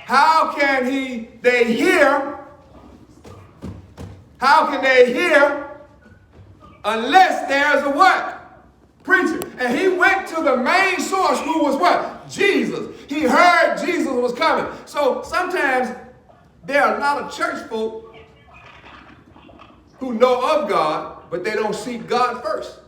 How can they hear? How can they hear unless there's a what? Preacher. And he went to the main source, who was what? Jesus. He heard Jesus was coming. So sometimes there are a lot of church folk who know of God, but they don't seek God first.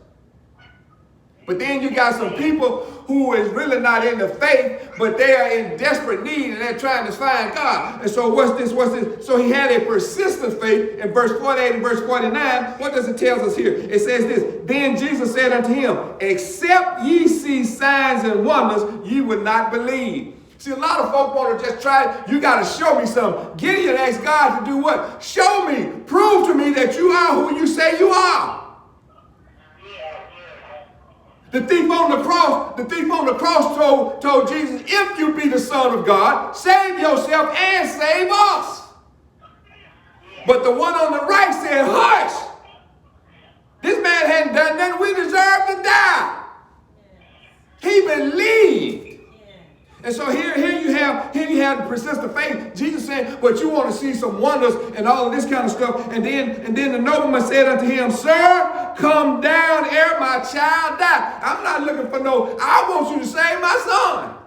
But then you got some people who is really not in the faith, but they are in desperate need and they're trying to find God. And so what's this? So he had a persistent faith in verse 48 and verse 49. What does it tell us here? It says this: then Jesus said unto him, except ye see signs and wonders, ye would not believe. See, a lot of folk want to just try, you got to show me something. Gideon asked God to do what? Show me, prove to me that you are who you say you are. The thief on the cross told Jesus, if you be the Son of God, save yourself and save us. But the one on the right said, hush. This man hadn't done nothing. We deserve to die. He believed. And so here you have the persistent faith. Jesus saying, but you want to see some wonders and all of this kind of stuff. And then the nobleman said unto him, sir, come down ere my child die. I'm not looking for I want you to save my son.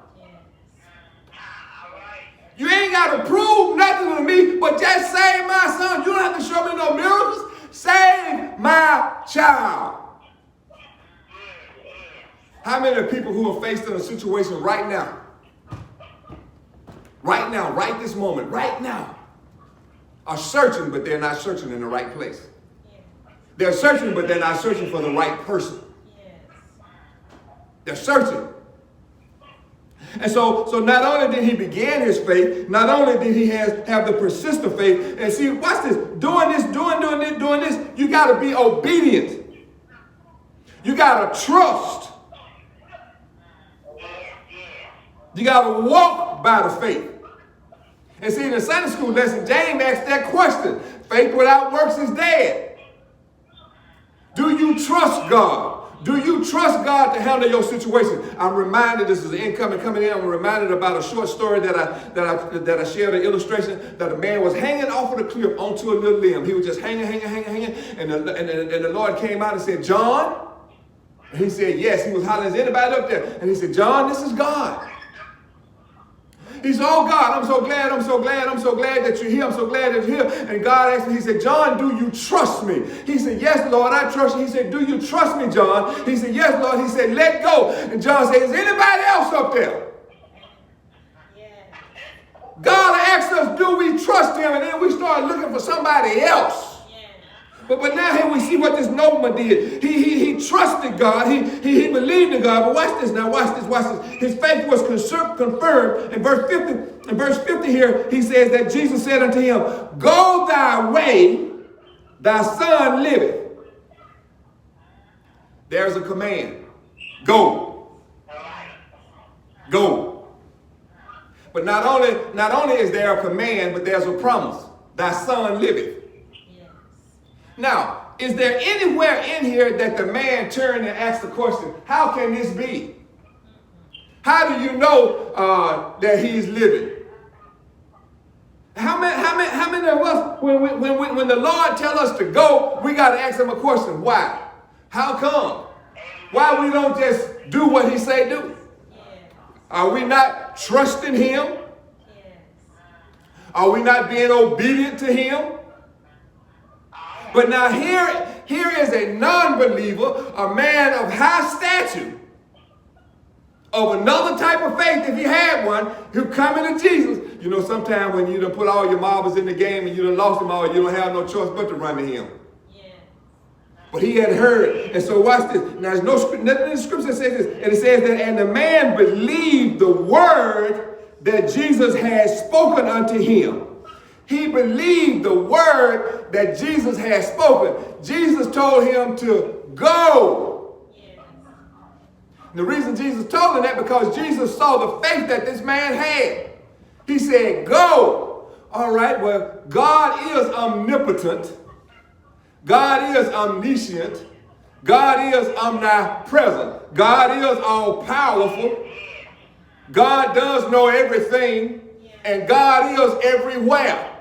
You ain't got to prove nothing to me, but just save my son. You don't have to show me no miracles. Save my child. How many of the people who are faced in a situation right now, right this moment, right now, are searching, but they're not searching in the right place? They're searching, but they're not searching for the right person. They're searching. And so not only did he begin his faith, not only did he have the persistent faith, and see, watch this, doing this, you got to be obedient. You got to trust. You got to walk by the faith. And see, in the Sunday school lesson, James asked that question. Faith without works is dead. Do you trust God? Do you trust God to handle your situation? I'm reminded, this is an incoming coming in, I'm reminded about a short story that I shared, an illustration that a man was hanging off of the cliff onto a little limb. He was just hanging, and the Lord came out and said, John? And he said, yes. He was hollering, is anybody up there? And he said, John, this is God. He said, oh God, I'm so glad that you're here. I'm so glad that you're here. And God asked me, he said, John, do you trust me? He said, yes, Lord, I trust you. He said, do you trust me, John? He said, yes, Lord. He said, let go. And John said, is anybody else up there? Yeah. God asked us, do we trust him? And then we started looking for somebody else. But now here we see what this nobleman did. He trusted God. He believed in God. But watch this now. Watch this. His faith was confirmed. In verse 50 here, he says that Jesus said unto him, go thy way, thy son liveth. There's a command. Go. Go. But not only is there a command, but there's a promise. Thy son liveth. Now, is there anywhere in here that the man turned and asked the question, how can this be? How do you know that he's living? How many of us, when the Lord tells us to go, we got to ask him a question. Why? How come? Why we don't just do what he say do? Are we not trusting him? Are we not being obedient to him? But now here is a non-believer, a man of high stature, of another type of faith, if he had one, who coming to Jesus. You know, sometimes when you done put all your marbles in the game and you done lost them all, you don't have no choice but to run to him. Yeah. But he had heard. And so watch this. Now there's nothing in the scripture that says this. And it says that, and the man believed the word that Jesus had spoken unto him. He believed the word that Jesus had spoken. Jesus told him to go. Yes. The reason Jesus told him that, because Jesus saw the faith that this man had. He said, go. All right, well, God is omnipotent. God is omniscient. God is omnipresent. God is all powerful. God does know everything. and God is everywhere.